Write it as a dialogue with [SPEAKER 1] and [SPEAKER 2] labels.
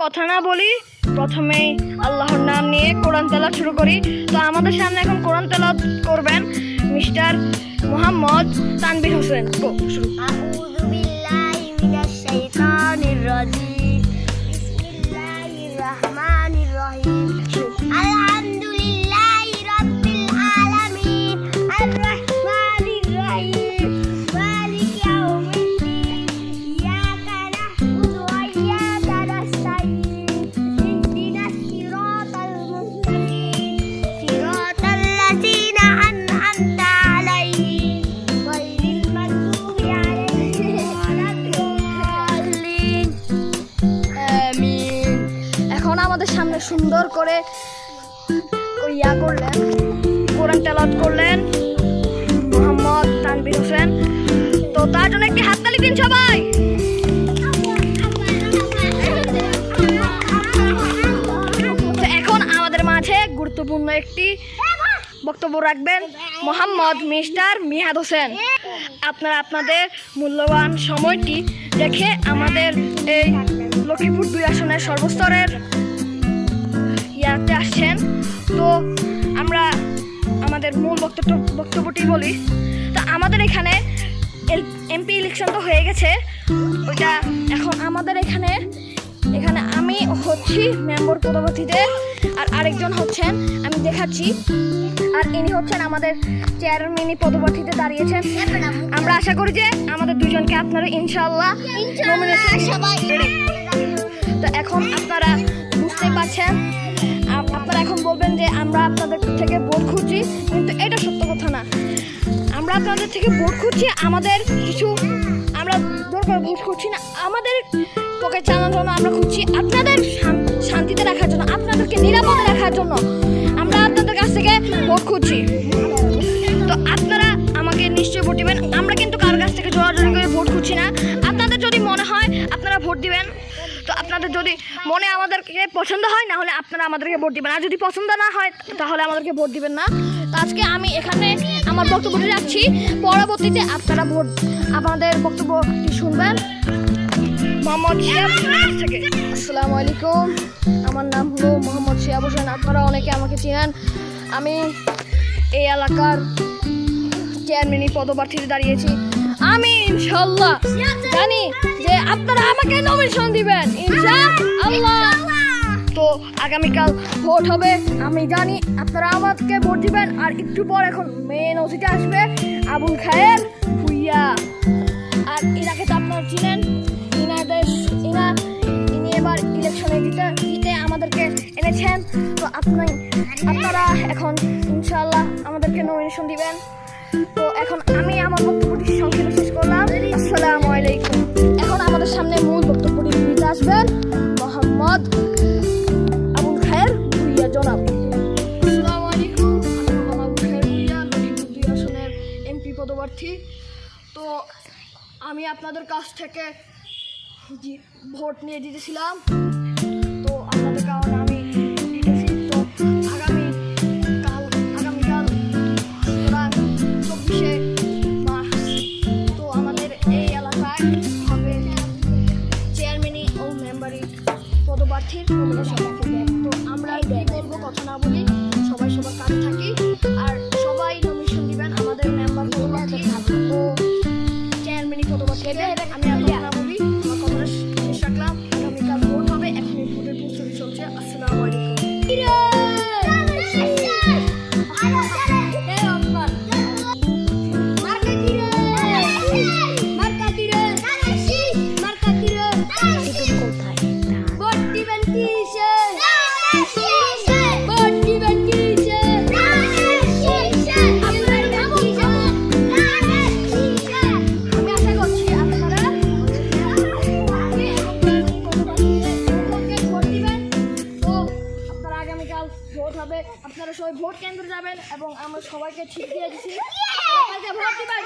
[SPEAKER 1] কথা না বলি, প্রথমেই আল্লাহর নাম নিয়ে কোরআন তেলাওয়াত শুরু করি। তো আমাদের সামনে এখন কোরআন তেলাওয়াত করবেন মিস্টার মোহাম্মদ তানভীর হোসেন। শুরু।
[SPEAKER 2] আউযু বিল্লাহি মিনাশ শাইতানির রাজিম। বিসমিল্লাহির রাহমানির রহিম। আলহামদুলিল্লাহি রাব্বিল আলামিন। আর রাহমানির রহিম। মালিকি ইয়াউমিদ্দিন। ইয়াকা না'বুদু ওয়া ইয়াকা নাস্তাঈন। ইহদিনাস সিরাতাল মুস্তাকিম। সিরাতাল লাযীনা আন'আমতা আলাইহিম গায়রিল মাগদুবি আলাইহিম ওয়ালাদ-দাল্লিন।
[SPEAKER 1] আমিন। এখন আমাদের সামনে সুন্দর করে করলেন, কোরআন তেলাওয়াত করলেন মোহাম্মদ তানভীর হোসেন। তো তার জন্য একটি হাততালি দিন সবাই। তো এখন আমাদের মাঝে গুরুত্বপূর্ণ একটি বক্তব্য রাখবেন মোহাম্মদ মিস্টার মিহাদ হোসেন। আপনারা আপনাদের মূল্যবান সময়টি রেখে আমাদের এই লক্ষ্মীপুর 2 আসনের সর্বস্তরের ইয়াতে আসছেন। তো আমরা আমাদের মূল বক্তব্যটি বলি। তো আমাদের এখানে এমপি ইলেকশন তো হয়ে গেছে, ওইটা এখন আমাদের এখানে আমি হচ্ছি মেম্বার পদপ্রার্থীতে, আর আরেকজন হচ্ছেন আমি দেখাচ্ছি, আর ইনি হচ্ছেন আমাদের চেয়ারম্যান পদপ্রার্থীতে দাঁড়িয়েছেন। আমরা আশা করি যে আমাদের দুজনকে আপনারা ইনশাআল্লাহ সবাই। তো এখন আপনারা বুঝতেই পারছেন, আপনারা এখন বলবেন যে আমরা আপনাদের থেকে ভোট খুঁজছি, কিন্তু এটা সত্য কথা না। আমরা আপনাদের থেকে ভোট খুঁজছি আমাদের কিছু, আমরা দরকার ভোট করছি না আমাদের পকেট চালানোর জন্য, আমরা খুঁজছি আপনাদের শান্তিতে রাখার জন্য, আপনাদেরকে নিরাপদে রাখার জন্য আমরা আপনাদের কাছ থেকে ভোট খুঁজছি। তো আপনারা আমাকে নিশ্চয়ই ভোট দিবেন। আমরা কিন্তু কার কাছ থেকে জোরাজোরি করে ভোট খুঁজছি না। আপনাদের যদি মনে হয় আপনারা ভোট দিবেন, তো আপনাদের যদি মনে আমাদেরকে পছন্দ হয়, না হলে আপনারা আমাদেরকে ভোট দিবেন, আর যদি পছন্দ না হয় তাহলে আমাদেরকে ভোট দিবেন না। তো আজকে আমি এখানে আমার বক্তব্যটি রাখছি, পরবর্তীতে আপনারা ভোট আমাদের বক্তব্যটি শুনবেন। মোহাম্মদ শিহাব থেকে। আসসালামু আলাইকুম, আমার নাম হলো মোহাম্মদ শিহাব হোসেন। আপনারা অনেকে আমাকে চেনেন। আমি এই এলাকার চেয়ারম্যান পদপ্রার্থীতে দাঁড়িয়েছি। আমি ইনশাআল্লাহ জানি যে আপনারা আমাকে নমিনেশন দিবেন ইনশাআল্লাহ। তো আগামীকাল ভোট হবে, আমি জানি আপনারা আমাকে ভোট দিবেন। আর একটু পর এখন মেন ওসিতে আসবে আবুল খায়ের ভুইয়া, আর এনাকে তো আপনারা চিনেন। ইনি এবার ইলেকশনে জিতে আমাদেরকে এনেছেন। তো আপনারা এখন ইনশাআল্লাহ আমাদেরকে নমিনেশন দিবেন। তো এখন আমি আমার বক্তব্যটি সংক্ষেপে শেষ করলাম। আসসালামু আলাইকুম। এখন আমাদের সামনে মূল বক্তব্যটি দিতে আসবেন মোহাম্মদ আবুল খায়ের ভুইয়া জনাব। আসসালামু আলাইকুম, আমি মোহাম্মদ আবুল খায়ের ভুইয়া, লক্ষ্মীপুর 2 আসনের এমপি পদপ্রার্থী। তো আমি আপনাদের কাছ থেকে ভোট নিয়ে দিতেছিলাম, তো আপনাদের কারণে আমি দিতেছি। তো আগামীকাল 24শে মার্চ তো আমাদের এই এলাকায় হবে চেয়ারম্যান ও মেম্বারি পদপ্রার্থীর নমিনেশন। তো আমরা কি বলবো, কথা না বলি, সবাই সবার কাছে থাকি, আর সবাই নমিনেশন দিবেন আমাদের মেম্বার পদপ্রার্থী ও চেয়ারম্যান পদপ্রার্থী। আমি আর কথা না বলি, আমার কথাটা শেষ রাখলাম। আগামীকাল ভোট হবে, এখন ভোটের প্রস্তুতি চলছে। আসসালামু আলাইকুম। ভোট হবে, আপনারা সবাই ভোট কেন্দ্রে যাবেন এবং আমরা সবাইকে ঠিক দিয়ে দিচ্ছি ভোট দিবেন।